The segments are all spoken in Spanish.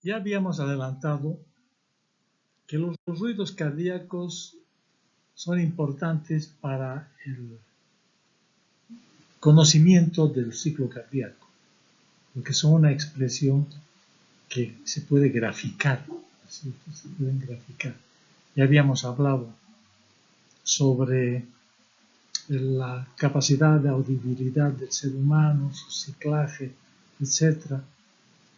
Ya habíamos adelantado que los ruidos cardíacos son importantes para el conocimiento del ciclo cardíaco, porque son una expresión que se puede graficar, ¿cierto? Se pueden graficar. Ya habíamos hablado sobre la capacidad de audibilidad del ser humano, su ciclaje, etc.,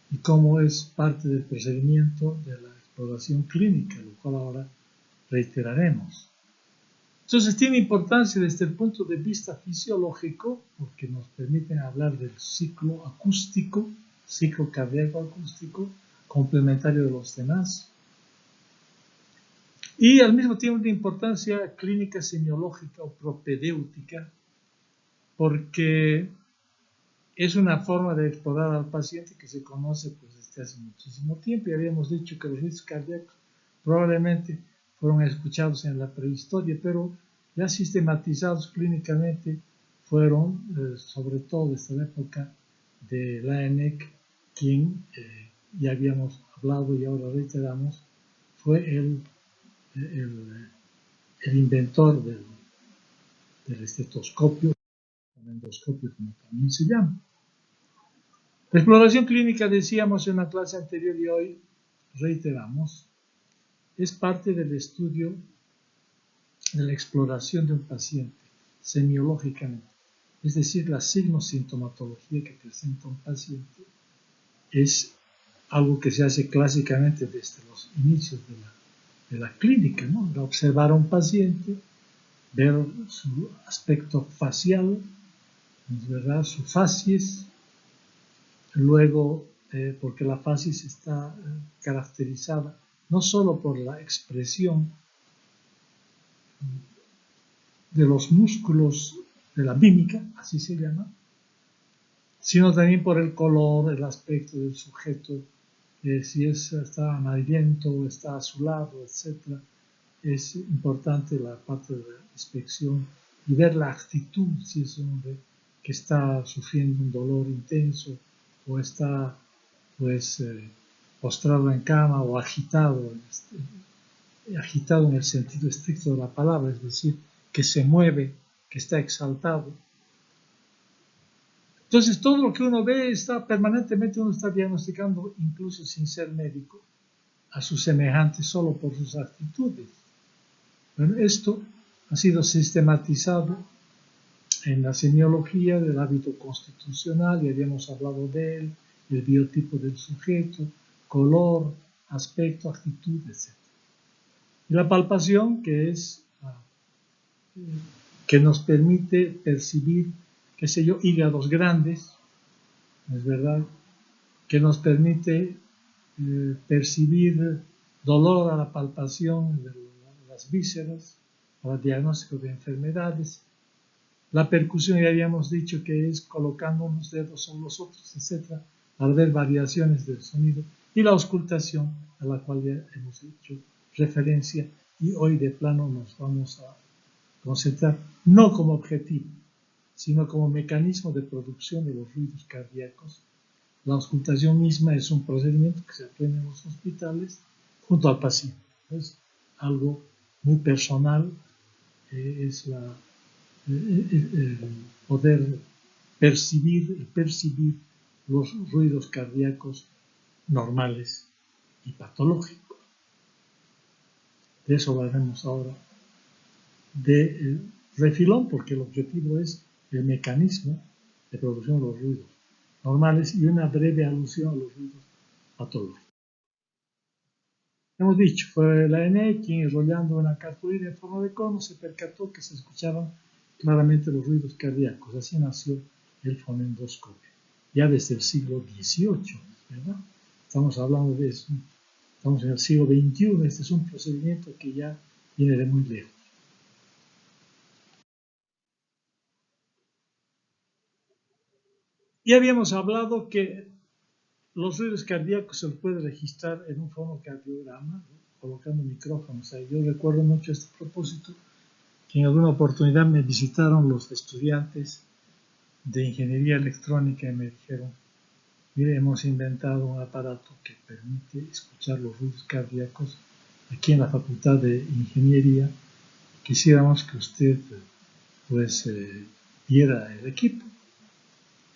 y cómo es parte del procedimiento de la exploración clínica, lo cual ahora reiteraremos. Entonces tiene importancia desde el punto de vista fisiológico, porque nos permiten hablar del ciclo acústico, ciclo cardíaco acústico, complementario de los demás, y al mismo tiempo de importancia clínica, semiológica o propedéutica, porque es una forma de explorar al paciente que se conoce pues, desde hace muchísimo tiempo, y habíamos dicho que los ritmos cardíacos probablemente fueron escuchados en la prehistoria, pero ya sistematizados clínicamente fueron, sobre todo desde la época de Laennec, quien ya habíamos hablado y ahora reiteramos, fue el inventor del estetoscopio, el endoscopio como también se llama. La exploración clínica, decíamos en la clase anterior y hoy reiteramos, es parte del estudio de la exploración de un paciente semiológicamente, es decir, la signo-sintomatología que presenta un paciente es algo que se hace clásicamente desde los inicios de la clínica, ¿no? Observar a un paciente, ver su aspecto facial, ¿verdad? Su facies, luego, porque la facies está caracterizada no solo por la expresión de los músculos de la mímica, así se llama, sino también por el color, el aspecto del sujeto, si está amarillento, está azulado, etc. Es importante la parte de la inspección y ver la actitud, si es un hombre que está sufriendo un dolor intenso o está pues postrado en cama o agitado en el sentido estricto de la palabra, es decir, que se mueve, que está exaltado. Entonces, todo lo que uno ve permanentemente uno está diagnosticando, incluso sin ser médico, a sus semejantes solo por sus actitudes. Bueno, esto ha sido sistematizado en la semiología del hábito constitucional, y habíamos hablado de él, el biotipo del sujeto, color, aspecto, actitud, etc. Y la palpación, que es que nos permite percibir, qué sé yo, hígados grandes, es verdad, que nos permite percibir dolor a la palpación de las vísceras, para el diagnóstico de enfermedades. La percusión, ya habíamos dicho que es colocando unos dedos sobre los otros, etc., para ver variaciones del sonido. Y la auscultación, a la cual ya hemos hecho referencia, y hoy de plano nos vamos a concentrar no como objetivo, sino como mecanismo de producción de los ruidos cardíacos. La auscultación misma es un procedimiento que se aprende en los hospitales junto al paciente. Es algo muy personal, es el poder percibir los ruidos cardíacos normales y patológicos. De eso hablaremos ahora de refilón, porque el objetivo es el mecanismo de producción de los ruidos normales y una breve alusión a los ruidos patológicos. Hemos dicho, fue Laennec quien, enrollando una cartulina en forma de cono, se percató que se escuchaban claramente los ruidos cardíacos. Así nació el fonendoscopio, ya desde el siglo XVIII, ¿verdad? Estamos hablando de eso, estamos en el siglo XXI, este es un procedimiento que ya viene de muy lejos. Y habíamos hablado que los ruidos cardíacos se los puede registrar en un fonocardiograma, ¿no? Colocando micrófonos. Yo recuerdo mucho este propósito, que en alguna oportunidad me visitaron los estudiantes de ingeniería electrónica y me dijeron, Mire, hemos inventado un aparato que permite escuchar los ruidos cardíacos aquí en la Facultad de Ingeniería. Quisiéramos que usted pues viera el equipo.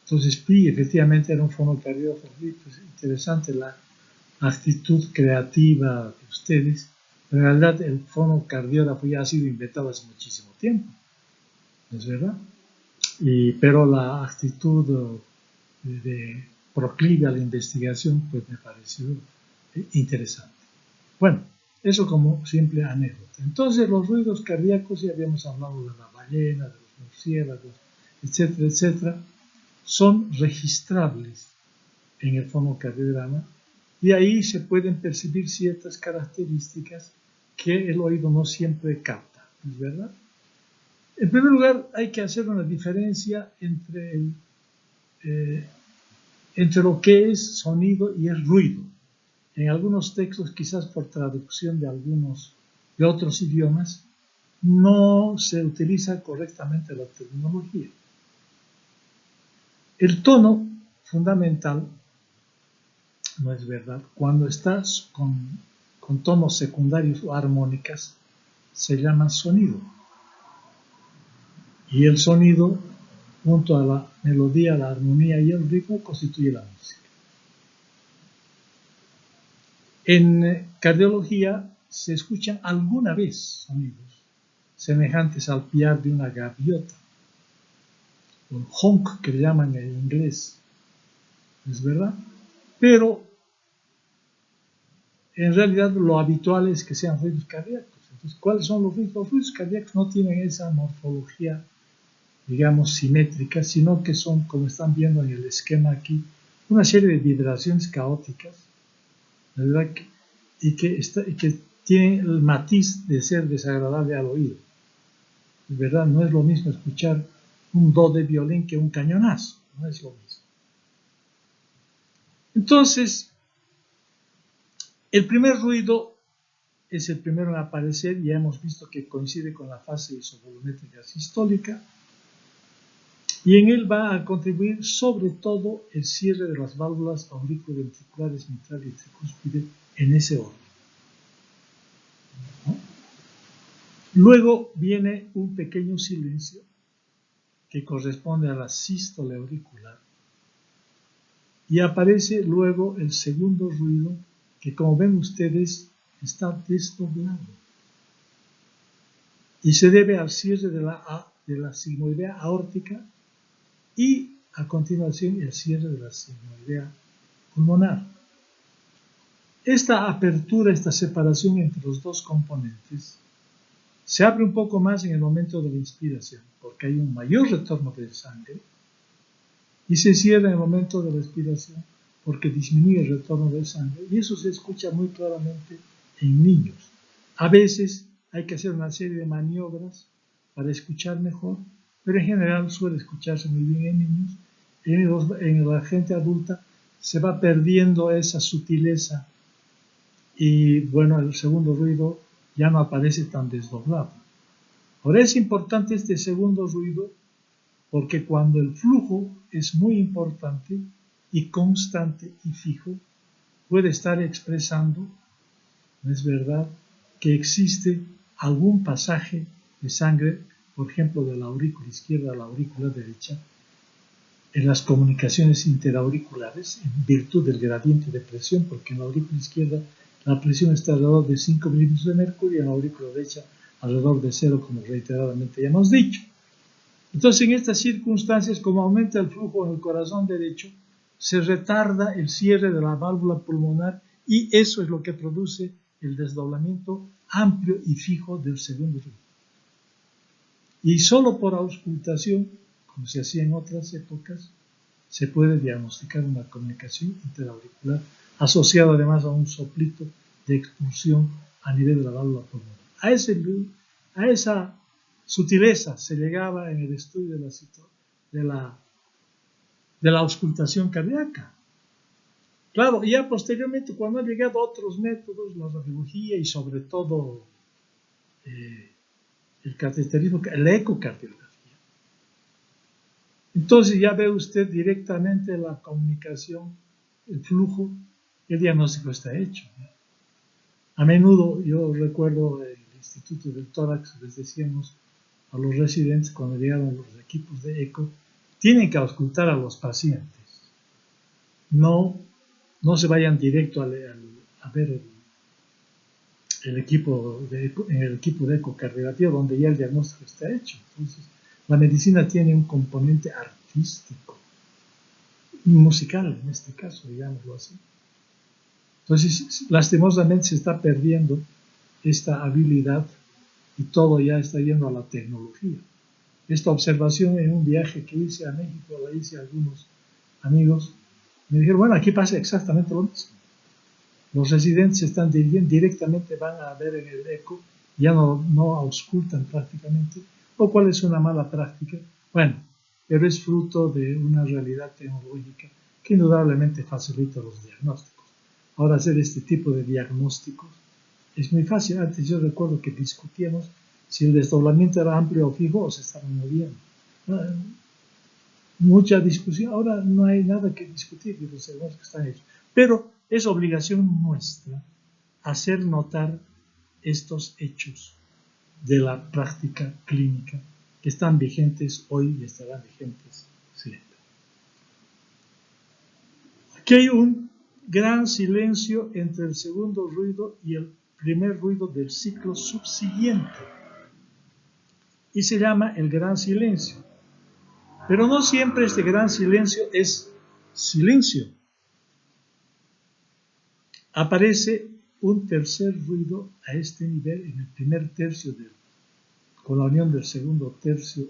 Entonces Pi efectivamente era un fonocardiógrafo. Pues, interesante la actitud creativa de ustedes. Pero en realidad el fonocardiógrafo ya ha sido inventado hace muchísimo tiempo, ¿es verdad? Pero la actitud de proclive a la investigación pues me pareció interesante. Bueno, eso como simple anécdota. Entonces los ruidos cardíacos, ya habíamos hablado de la ballena, de los murciélagos, etcétera, etcétera, son registrables en el fonocardiograma y ahí se pueden percibir ciertas características que el oído no siempre capta, ¿es verdad? En primer lugar, hay que hacer una diferencia entre lo que es sonido y el ruido. En algunos textos, quizás por traducción de otros idiomas, no se utiliza correctamente la terminología. El tono fundamental, no es verdad, cuando estás con tonos secundarios o armónicas, se llama sonido. Y el sonido, junto a la melodía, la armonía y el ritmo, constituye la música. En cardiología se escuchan alguna vez sonidos semejantes al piar de una gaviota, o el honk que le llaman en inglés, ¿es verdad? Pero en realidad lo habitual es que sean ruidos cardíacos. Entonces, ¿cuáles son los ruidos? Los ruidos cardíacos no tienen esa morfología, digamos, simétrica, sino que son, como están viendo en el esquema aquí, una serie de vibraciones caóticas, ¿verdad? Y que tienen el matiz de ser desagradable al oído. ¿Verdad? No es lo mismo escuchar un do de violín que un cañonazo, no es lo mismo. Entonces, el primer ruido es el primero en aparecer, ya hemos visto que coincide con la fase isovolumétrica sistólica, y en él va a contribuir sobre todo el cierre de las válvulas auriculoventriculares mitral y tricúspide en ese orden. ¿No? Luego viene un pequeño silencio que corresponde a la sístole auricular y aparece luego el segundo ruido que, como ven ustedes, está desdoblado y se debe al cierre de la sigmoidea aórtica y a continuación el cierre de la sigmoidea pulmonar. Esta apertura, esta separación entre los dos componentes se abre un poco más en el momento de la inspiración porque hay un mayor retorno de sangre y se cierra en el momento de la expiración porque disminuye el retorno de sangre y eso se escucha muy claramente en niños. A veces hay que hacer una serie de maniobras para escuchar mejor, pero en general suele escucharse muy bien en niños. En la gente adulta se va perdiendo esa sutileza y bueno, el segundo ruido ya no aparece tan desdoblado. Ahora es importante este segundo ruido porque cuando el flujo es muy importante y constante y fijo, puede estar expresando, ¿no es verdad?, que existe algún pasaje de sangre, por ejemplo, de la aurícula izquierda a la aurícula derecha, en las comunicaciones interauriculares, en virtud del gradiente de presión, porque en la aurícula izquierda la presión está alrededor de 5 milímetros de mercurio y en la aurícula derecha alrededor de 0, como reiteradamente ya hemos dicho. Entonces, en estas circunstancias, como aumenta el flujo en el corazón derecho, se retarda el cierre de la válvula pulmonar y eso es lo que produce el desdoblamiento amplio y fijo del segundo ruido. Y solo por auscultación, como se hacía en otras épocas, se puede diagnosticar una comunicación interauricular asociada además a un soplito de expulsión a nivel de la válvula pulmonar. A esa sutileza se llegaba en el estudio de la auscultación cardíaca. Claro, ya posteriormente, cuando han llegado otros métodos, la radiología y sobre todo el cateterismo, la ecocardiografía. Entonces ya ve usted directamente la comunicación el flujo, el diagnóstico está hecho. A menudo, yo recuerdo el Instituto del Tórax, les decíamos a los residentes cuando llegaban los equipos de eco, tienen que auscultar a los pacientes. No se vayan directo a ver el equipo en el equipo de ecocardiografía donde ya el diagnóstico está hecho. Entonces, la medicina tiene un componente artístico, musical en este caso, digámoslo así. Entonces, lastimosamente se está perdiendo esta habilidad y todo ya está yendo a la tecnología. Esta observación en un viaje que hice a México, la hice a algunos amigos, me dijeron, bueno, aquí pasa exactamente lo mismo. Los residentes se están dirigiendo directamente, van a ver en el eco, ya no auscultan prácticamente, lo cual es una mala práctica. Bueno, pero es fruto de una realidad tecnológica que indudablemente facilita los diagnósticos. Ahora hacer este tipo de diagnósticos es muy fácil. Antes yo recuerdo que discutíamos si el desdoblamiento era amplio o fijo o se estaba moviendo. Mucha discusión. Ahora no hay nada que discutir de los diagnósticos que están hechos. Pero es obligación nuestra hacer notar estos hechos de la práctica clínica que están vigentes hoy y estarán vigentes siempre. Aquí hay un gran silencio entre el segundo ruido y el primer ruido del ciclo subsiguiente. Y se llama el gran silencio. Pero no siempre este gran silencio es silencio. Aparece un tercer ruido a este nivel en el primer tercio con la unión del segundo tercio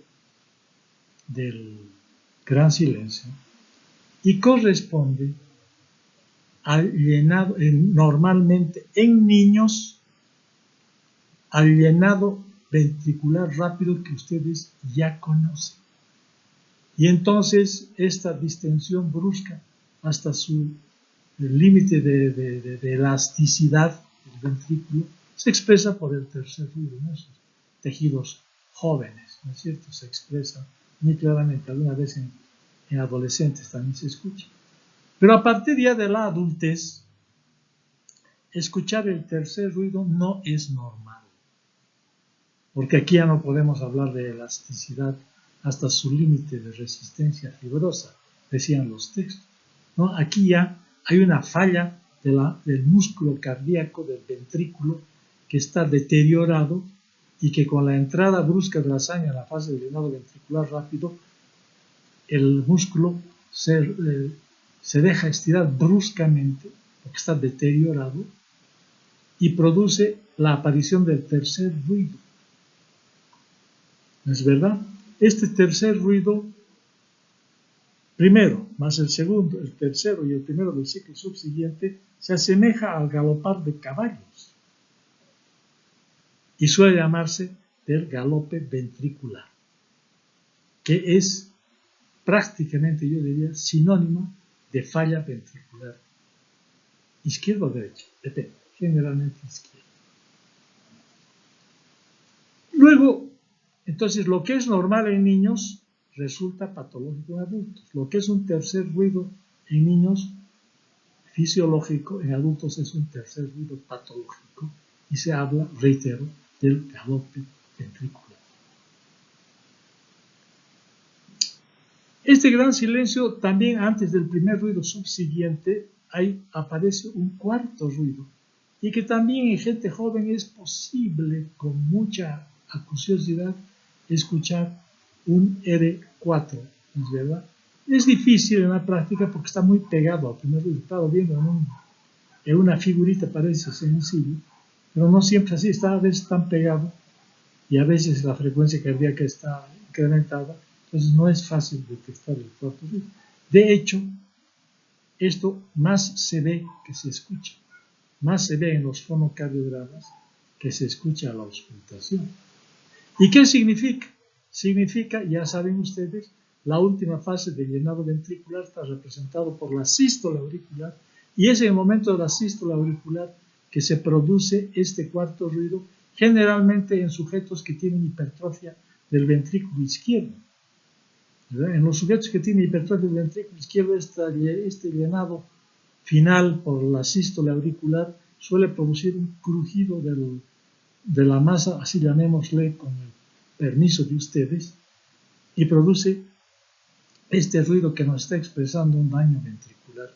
del gran silencio y corresponde al llenado, normalmente en niños, al llenado ventricular rápido que ustedes ya conocen. Y entonces esta distensión brusca hasta su límite de elasticidad del ventrículo se expresa por el tercer ruido, ¿no? Esos tejidos jóvenes, ¿no es cierto? Se expresa muy claramente, alguna vez en adolescentes también se escucha. Pero a partir ya de la adultez, escuchar el tercer ruido no es normal, porque aquí ya no podemos hablar de elasticidad hasta su límite de resistencia fibrosa, decían los textos, ¿no? Aquí ya hay una falla del músculo cardíaco del ventrículo que está deteriorado y que con la entrada brusca de la sangre en la fase del llenado ventricular rápido, el músculo se deja estirar bruscamente porque está deteriorado y produce la aparición del tercer ruido. ¿No es verdad? Este tercer ruido, primero, más el segundo, el tercero y el primero del ciclo subsiguiente, se asemeja al galopar de caballos y suele llamarse del galope ventricular, que es prácticamente, yo diría, sinónimo de falla ventricular. ¿Izquierda o derecha? Depende, generalmente izquierda. Luego, entonces, lo que es normal en niños resulta patológico en adultos. Lo que es un tercer ruido en niños fisiológico, en adultos es un tercer ruido patológico y se habla, reitero, del galope ventricular. Este gran silencio, también antes del primer ruido subsiguiente, aparece un cuarto ruido y que también en gente joven es posible con mucha acuciosidad escuchar un R4, ¿no es verdad? Es difícil en la práctica porque está muy pegado al primer ruido. Estaba viendo en una figurita, parece sencillo, pero no siempre así, está a veces tan pegado y a veces la frecuencia cardíaca está incrementada, entonces no es fácil detectar el cuarto ruido. De hecho, esto más se ve que se escucha, más se ve en los fonocardiogramas que se escucha la auscultación. ¿Y qué significa? Significa, ya saben ustedes, la última fase del llenado ventricular está representado por la sístole auricular y es en el momento de la sístole auricular que se produce este cuarto ruido, generalmente en sujetos que tienen hipertrofia del ventrículo izquierdo. ¿Verdad? En los sujetos que tienen hipertrofia del ventrículo izquierdo, este llenado final por la sístole auricular suele producir un crujido de la masa, así llamémosle con el permiso de ustedes, y produce este ruido que nos está expresando un daño ventricular,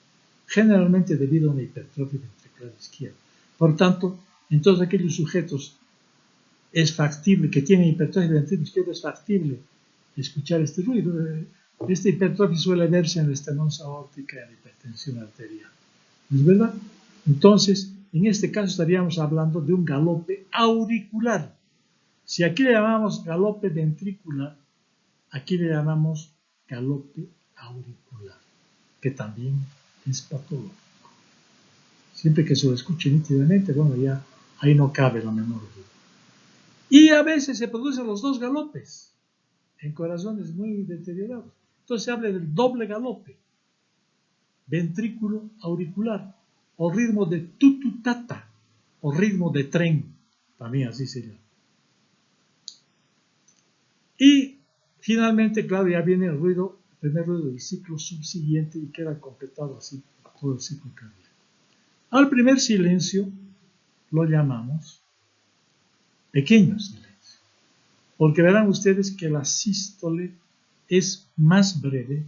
generalmente debido a una hipertrofia ventricular izquierda. Por tanto, en todos aquellos sujetos es factible, que tienen hipertrofia ventricular izquierda, es factible escuchar este ruido. Esta hipertrofia suele verse en la estenosis aórtica y en la hipertensión arterial. ¿Es verdad? Entonces, en este caso estaríamos hablando de un galope auricular. Si aquí le llamamos galope ventricular, aquí le llamamos galope auricular, que también es patológico. Siempre que se lo escuche nítidamente, bueno, ya ahí no cabe la menor duda. Y a veces se producen los dos galopes en corazones muy deteriorados. Entonces se habla del doble galope, ventrículo auricular, o ritmo de tututata, o ritmo de tren, también así se llama. Y finalmente, claro, ya viene el ruido, el primer ruido del ciclo subsiguiente y queda completado así todo el ciclo cardíaco. Al primer silencio lo llamamos pequeño silencio, porque verán ustedes que la sístole es más breve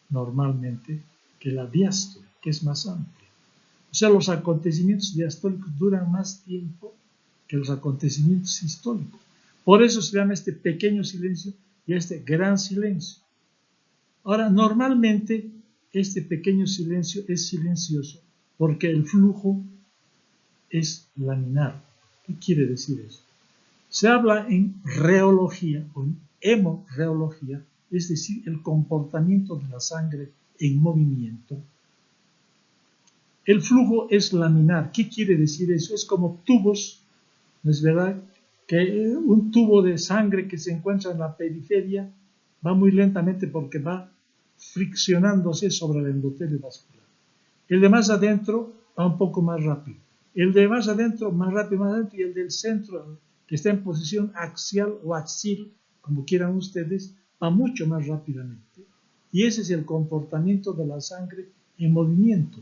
normalmente que la diástole, que es más amplia. O sea, los acontecimientos diastólicos duran más tiempo que los acontecimientos sistólicos. Por eso se llama este pequeño silencio y este gran silencio. Ahora, normalmente este pequeño silencio es silencioso porque el flujo es laminar. ¿Qué quiere decir eso? Se habla en reología o en hemorreología, es decir, el comportamiento de la sangre en movimiento. El flujo es laminar. ¿Qué quiere decir eso? Es como tubos, ¿no es verdad? Que un tubo de sangre que se encuentra en la periferia va muy lentamente porque va friccionándose sobre el endotelio vascular. El de más adentro va un poco más rápido. El de más adentro, más rápido, más adentro, y el del centro, que está en posición axial o axil, como quieran ustedes, va mucho más rápidamente. Y ese es el comportamiento de la sangre en movimiento.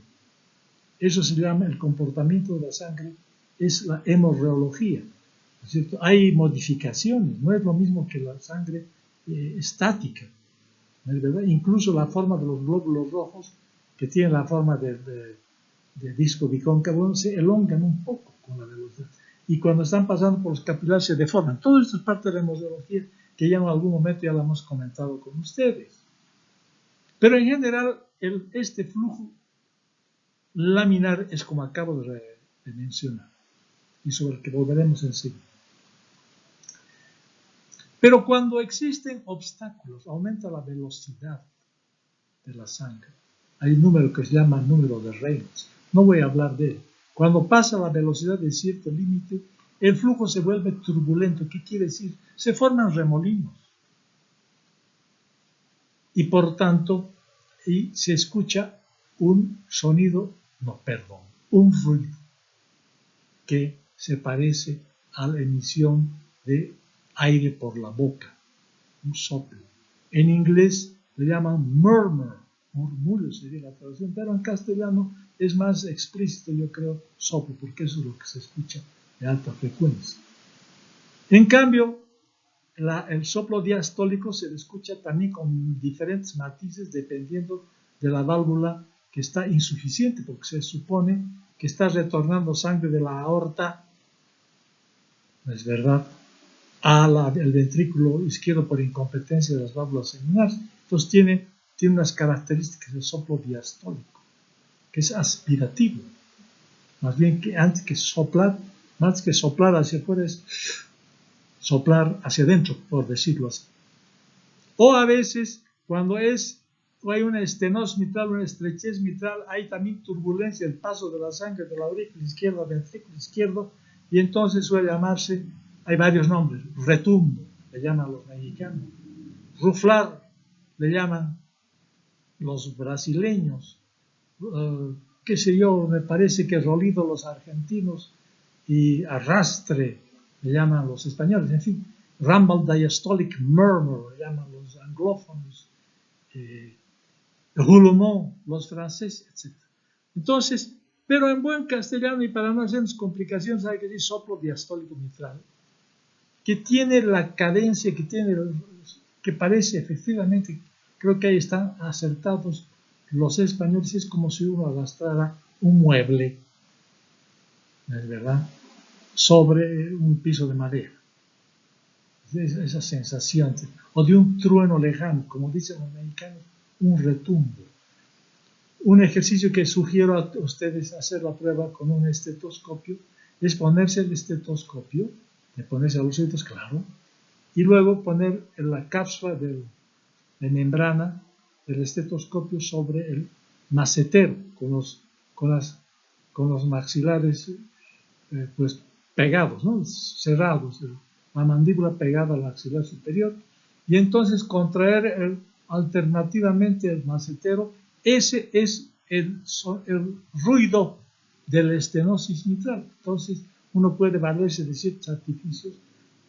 Eso se llama el comportamiento de la sangre, es la hemorreología. ¿No es cierto? Hay modificaciones, no es lo mismo que la sangre estática, ¿no es verdad? Incluso la forma de los glóbulos rojos, que tienen la forma de disco bicóncavo, se elongan un poco con la velocidad. Y cuando están pasando por los capilares se deforman. Todo esto es parte de la hemorreología, que ya en algún momento ya lo hemos comentado con ustedes. Pero en general, este flujo laminar es como acabo de mencionar, y sobre el que volveremos enseguida. Pero cuando existen obstáculos, aumenta la velocidad de la sangre. Hay un número que se llama número de Reynolds. No voy a hablar de él. Cuando pasa la velocidad de cierto límite, el flujo se vuelve turbulento. ¿Qué quiere decir? Se forman remolinos. Y por tanto, se escucha un ruido que se parece a la emisión de aire por la boca, un soplo. En inglés le llaman murmur, murmullo sería la traducción, pero en castellano es más explícito, yo creo, soplo, porque eso es lo que se escucha de alta frecuencia. En cambio, el soplo diastólico se le escucha también con diferentes matices dependiendo de la válvula que está insuficiente, porque se supone que está retornando sangre de la aorta, ¿no es verdad?, al ventrículo izquierdo por incompetencia de las válvulas seminales. Entonces tiene unas características del soplo diastólico, que es aspirativo. Más bien que antes que soplar hacia afuera es soplar hacia adentro, por decirlo así. O a veces, cuando hay una estenosis mitral, una estrechez mitral, hay también turbulencia, el paso de la sangre de la aurícula izquierda al ventrículo izquierdo, y entonces suele llamarse, hay varios nombres, retumbo, le llaman los mexicanos, ruflar, le llaman los brasileños, qué sé yo, me parece que rolido los argentinos, y arrastre, le llaman los españoles, en fin, rumble diastolic murmur, le llaman los anglófonos, roulement, los franceses, etc. Entonces, pero en buen castellano y para no hacernos complicaciones hay que decir soplo diastólico mitral, que tiene la cadencia, que parece efectivamente, creo que ahí están acertados los españoles, es como si uno arrastrara un mueble, ¿es verdad?, sobre un piso de madera. Esa sensación, o de un trueno lejano, como dicen los mexicanos, un retumbo. Un ejercicio que sugiero a ustedes hacer la prueba con un estetoscopio es ponerse el estetoscopio, de ponerse a los oídos, claro, y luego poner la cápsula de membrana del estetoscopio sobre el macetero, con los maxilares pues pegados, ¿no?, cerrados, la mandíbula pegada al maxilar superior, y entonces contraer alternativamente el macetero. Ese es el ruido de la estenosis mitral. Entonces uno puede valerse de ciertos artificios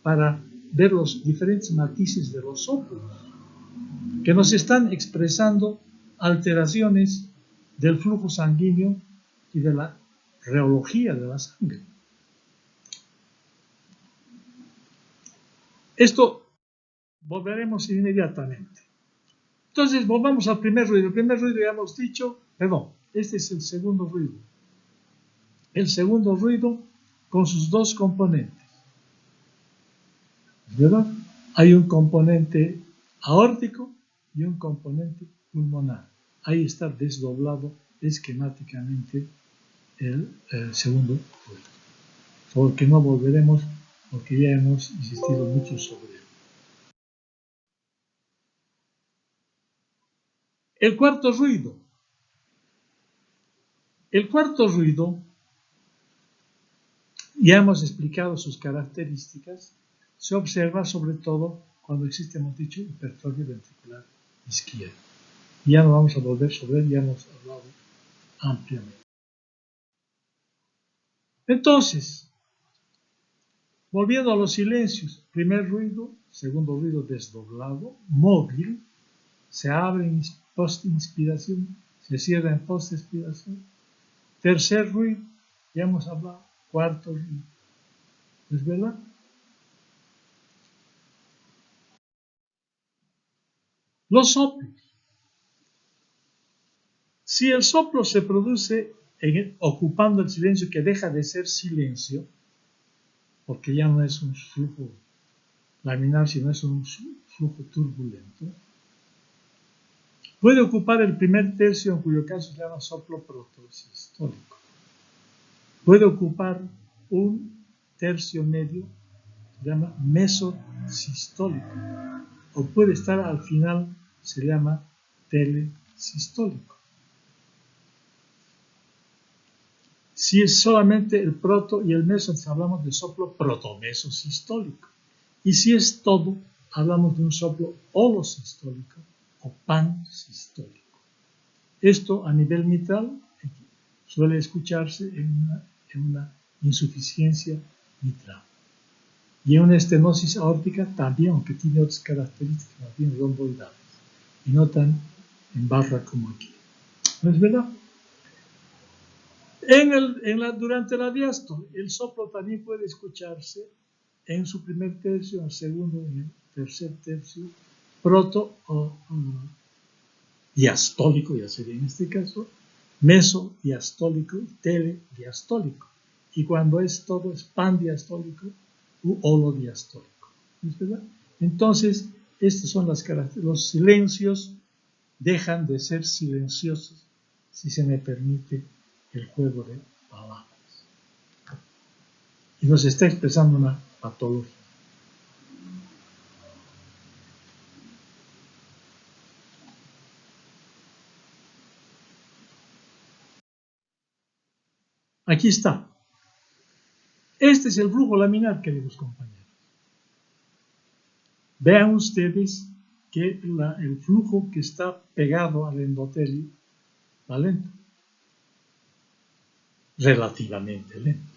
para ver los diferentes matices de los soplos que nos están expresando alteraciones del flujo sanguíneo y de la reología de la sangre. Esto volveremos inmediatamente. Entonces, volvamos al primer ruido. El primer ruido ya hemos dicho, perdón, este es el segundo ruido. El segundo ruido con sus dos componentes. ¿Verdad? Hay un componente aórtico y un componente pulmonar. Ahí está desdoblado esquemáticamente el segundo ruido. Porque no volveremos, porque ya hemos insistido mucho sobre él. El cuarto ruido. El cuarto ruido, ya hemos explicado sus características, se observa sobre todo cuando existe, hemos dicho, hipertrofia ventricular izquierda. Ya no vamos a volver sobre él, ya hemos hablado ampliamente. Entonces, volviendo a los silencios, primer ruido, segundo ruido desdoblado, móvil, se abre en post-inspiración, se cierra en post-expiración. Tercer ruido, ya hemos hablado. Cuarto ruido, ¿es verdad? Los soplos. Si el soplo se produce ocupando el silencio, que deja de ser silencio, porque ya no es un flujo laminar, sino es un flujo turbulento, puede ocupar el primer tercio, en cuyo caso se llama soplo protosistólico. Puede ocupar un tercio medio, se llama mesosistólico. O puede estar al final, se llama telesistólico. Si es solamente el proto y el meso, entonces hablamos de soplo protomesosistólico. Y si es todo, hablamos de un soplo holosistólico o pansistólico. Esto a nivel mitral suele escucharse en una insuficiencia mitral. Y en una estenosis aórtica también, aunque tiene otras características, más bien romboidales, y no tan en barra como aquí. ¿No es verdad? Durante la diástole, el soplo también puede escucharse en su primer tercio, en el segundo, en el tercer tercio, proto o diastólico, ya sería en este caso, mesodiastólico y telediastólico. Y cuando es todo, es pandiastólico u holodiastólico. ¿Es verdad? Entonces, estas son las características. Los silencios dejan de ser silenciosos, si se me permite el juego de palabras. Y nos está expresando una patología. Aquí está. Este es el flujo laminar, queridos compañeros. Vean ustedes que el flujo que está pegado al endotelio va lento. Relativamente lento.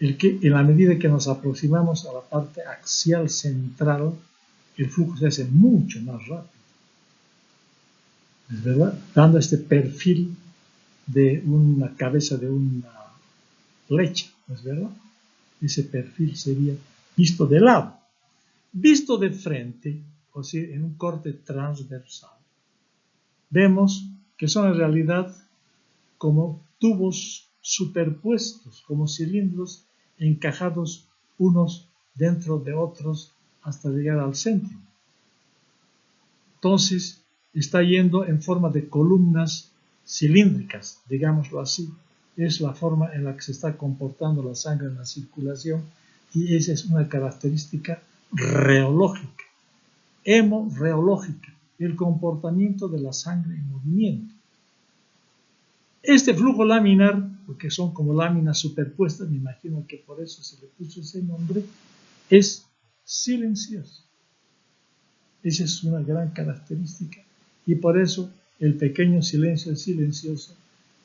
En la medida que nos aproximamos a la parte axial central, el flujo se hace mucho más rápido. ¿Es verdad? Dando este perfil de una cabeza de una flecha, ¿no es verdad? Ese perfil sería visto de lado. Visto de frente, o sea, en un corte transversal, vemos que son en realidad como tubos superpuestos, como cilindros encajados unos dentro de otros hasta llegar al centro. Entonces, está yendo en forma de columnas cilíndricas, digámoslo así. Es la forma en la que se está comportando la sangre en la circulación y esa es una característica reológica, hemorreológica, el comportamiento de la sangre en movimiento. Este flujo laminar, porque son como láminas superpuestas, me imagino que por eso se le puso ese nombre, es silencioso. Esa es una gran característica y por eso el pequeño silencio es silencioso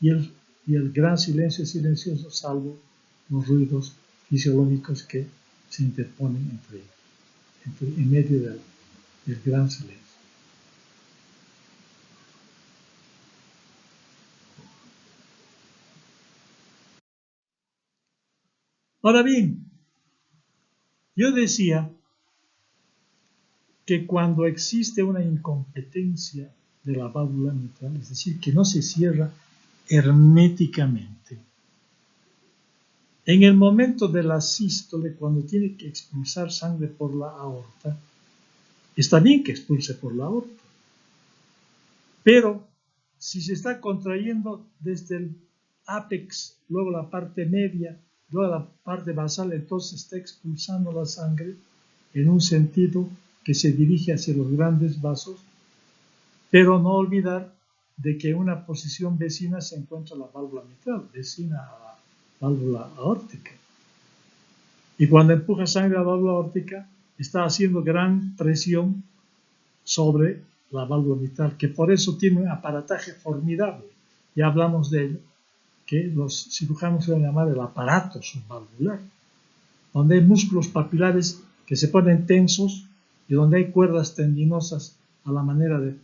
y el gran silencio es silencioso, salvo los ruidos fisiológicos que se interponen entre ellos, en medio del gran silencio. Ahora bien, yo decía que cuando existe una incompetencia de la válvula mitral, es decir, que no se cierra herméticamente, en el momento de la sístole, cuando tiene que expulsar sangre por la aorta, está bien que expulse por la aorta, pero si se está contrayendo desde el ápex, luego la parte media, luego la parte basal, entonces está expulsando la sangre en un sentido que se dirige hacia los grandes vasos, pero no olvidar de que en una posición vecina se encuentra la válvula mitral, vecina a la válvula aórtica. Y cuando empuja sangre a la válvula aórtica, está haciendo gran presión sobre la válvula mitral, que por eso tiene un aparataje formidable. Ya hablamos de ello, que los cirujanos suelen llamar el aparato subvalvular, donde hay músculos papilares que se ponen tensos y donde hay cuerdas tendinosas a la manera de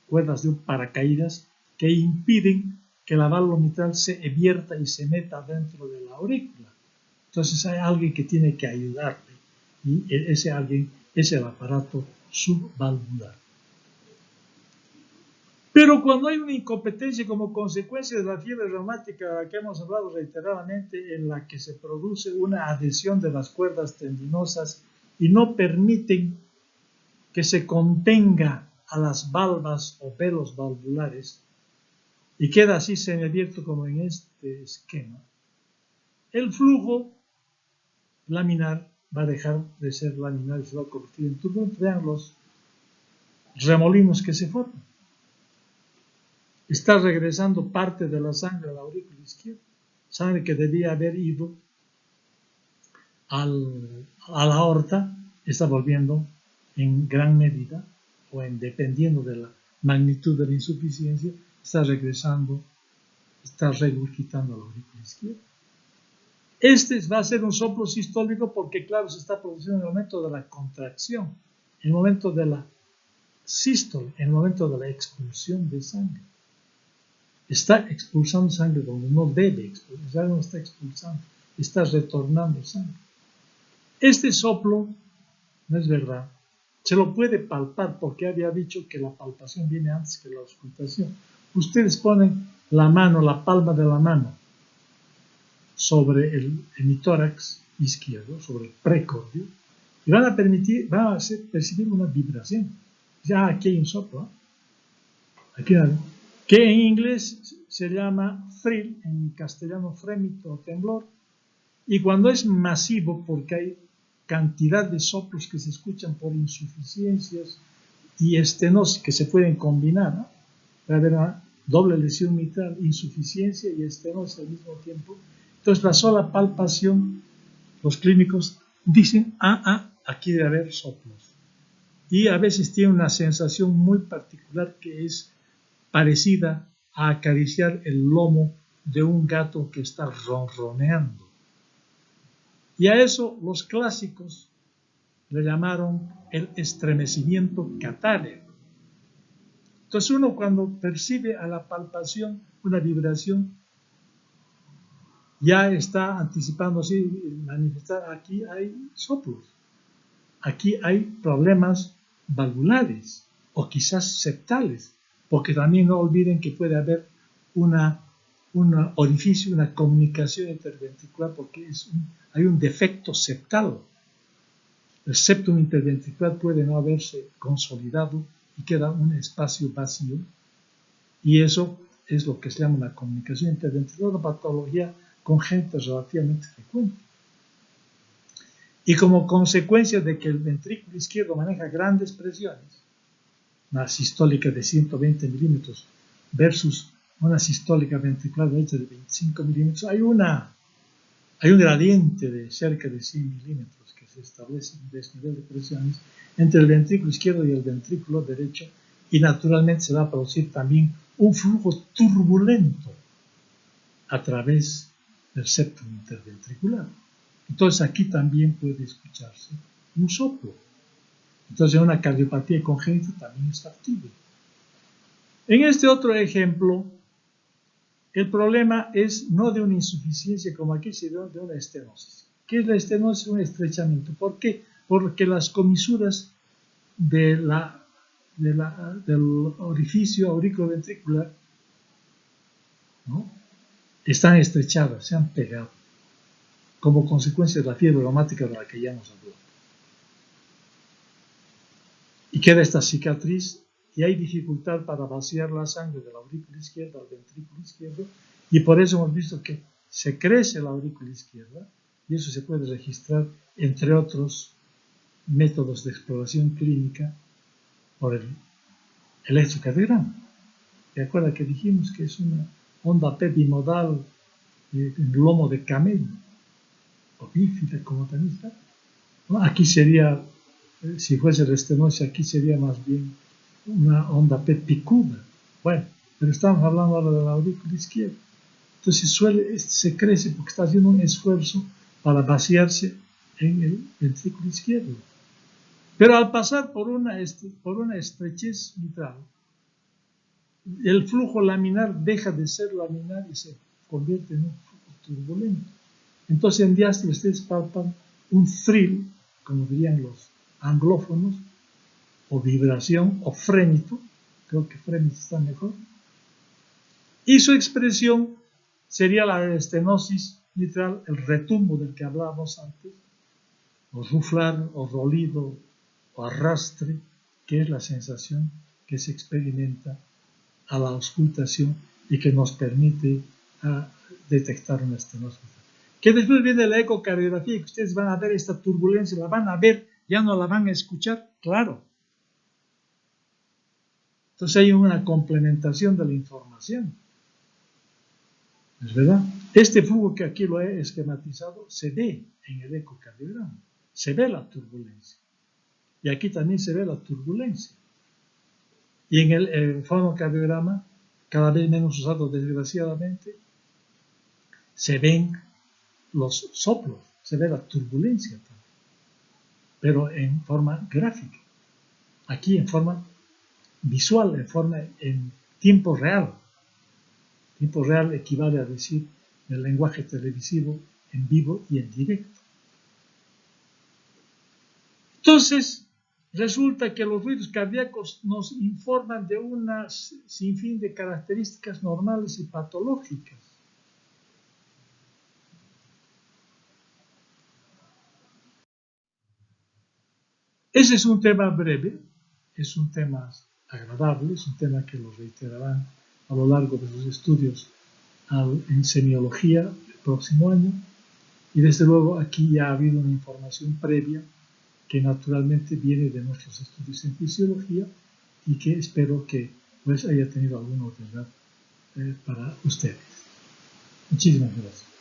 cuerdas de un paracaídas que impiden que la válvula mitral se evierta y se meta dentro de la aurícula. Entonces hay alguien que tiene que ayudarle y ese alguien es el aparato subvalvular. Pero cuando hay una incompetencia como consecuencia de la fiebre reumática de la que hemos hablado reiteradamente, en la que se produce una adhesión de las cuerdas tendinosas y no permiten que se contenga a las valvas o pelos valvulares y queda así semiabierto como en este esquema, el flujo laminar va a dejar de ser laminar y se va a convertir en turbulento. Vean los remolinos que se forman. Está regresando parte de la sangre a la aurícula izquierda, sangre que debía haber ido a la aorta, está volviendo en gran medida, o dependiendo de la magnitud de la insuficiencia, está regresando, está regurgitando a la aurícula izquierda. Este va a ser un soplo sistólico porque, claro, se está produciendo en el momento de la contracción, en el momento de la sístole, en el momento de la expulsión de sangre. Está expulsando sangre donde no debe expulsar, no está expulsando, está retornando sangre. Este soplo, no es verdad, se lo puede palpar porque había dicho que la palpación viene antes que la auscultación. Ustedes ponen la mano, la palma de la mano, sobre el hemitórax izquierdo, sobre el precordio, y van a percibir una vibración. Ya aquí hay un soplo, ¿eh? Aquí hay, que en inglés se llama thrill, en castellano frémito o temblor, y cuando es masivo, porque hay cantidad de soplos que se escuchan por insuficiencias y estenosis que se pueden combinar, ¿no? Va a haber una doble lesión mitral, insuficiencia y estenosis al mismo tiempo. Entonces, la sola palpación, los clínicos dicen, aquí debe haber soplos. Y a veces tiene una sensación muy particular que es parecida a acariciar el lomo de un gato que está ronroneando. Y a eso los clásicos le llamaron el estremecimiento catáreo. Entonces uno cuando percibe a la palpación una vibración, ya está anticipándose y manifestar, aquí hay soplos, aquí hay problemas valvulares o quizás septales, porque también no olviden que puede haber un orificio, una comunicación interventricular, porque hay un defecto septal. El septum interventricular puede no haberse consolidado y queda un espacio vacío, y eso es lo que se llama una comunicación interventricular, una patología congénita relativamente frecuente. Y como consecuencia de que el ventrículo izquierdo maneja grandes presiones, una sistólica de 120 milímetros versus una sistólica ventricular derecha de 25 milímetros, hay un gradiente de cerca de 100 milímetros que se establece en desnivel de presiones entre el ventrículo izquierdo y el ventrículo derecho, y naturalmente se va a producir también un flujo turbulento a través del septum interventricular. Entonces aquí también puede escucharse un soplo. Entonces una cardiopatía congénita también es factible. En este otro ejemplo, el problema es no de una insuficiencia como aquí, sino de una estenosis. ¿Qué es la estenosis? Un estrechamiento. ¿Por qué? Porque las comisuras del orificio auriculoventricular, ¿no?, están estrechadas, se han pegado, como consecuencia de la fiebre reumática de la que ya nos habló. Y queda esta cicatriz y hay dificultad para vaciar la sangre de la aurícula izquierda al ventrículo izquierdo, y por eso hemos visto que se crece la aurícula izquierda, y eso se puede registrar, entre otros métodos de exploración clínica, por el electrocardiograma. ¿Recuerda que dijimos que es una onda P bimodal en lomo de camello, o bífida, como también está? ¿No? Aquí sería, si fuese la estenosis, aquí sería más bien una onda P picuda. Bueno, pero estamos hablando ahora de la aurícula izquierda. Entonces se crece porque está haciendo un esfuerzo para vaciarse en el ventrículo izquierdo. Pero al pasar por una estrechez mitral, el flujo laminar deja de ser laminar y se convierte en un flujo turbulento. Entonces en diástole ustedes palpan un thrill, como dirían los anglófonos, o vibración, o frémito, creo que frémito está mejor, y su expresión sería la estenosis mitral, el retumbo del que hablábamos antes, o ruflar, o rolido, o arrastre, que es la sensación que se experimenta a la auscultación y que nos permite detectar una estenosis. Que después viene la ecocardiografía, que ustedes van a ver esta turbulencia, la van a ver, ya no la van a escuchar, claro. Entonces hay una complementación de la información. ¿Es verdad? Este flujo que aquí lo he esquematizado se ve en el ecocardiograma, se ve la turbulencia. Y aquí también se ve la turbulencia. Y en el fonocardiograma, cada vez menos usado desgraciadamente, se ven los soplos, se ve la turbulencia también, pero en forma gráfica. Aquí en forma visual, en tiempo real. Tiempo real equivale a decir el lenguaje televisivo en vivo y en directo. Entonces, resulta que los ruidos cardíacos nos informan de un sinfín de características normales y patológicas. Ese es un tema breve, es un tema agradable, es un tema que lo reiterarán a lo largo de sus estudios en semiología el próximo año, y desde luego aquí ya ha habido una información previa que naturalmente viene de nuestros estudios en fisiología y que espero que pues haya tenido alguna utilidad para ustedes. Muchísimas gracias.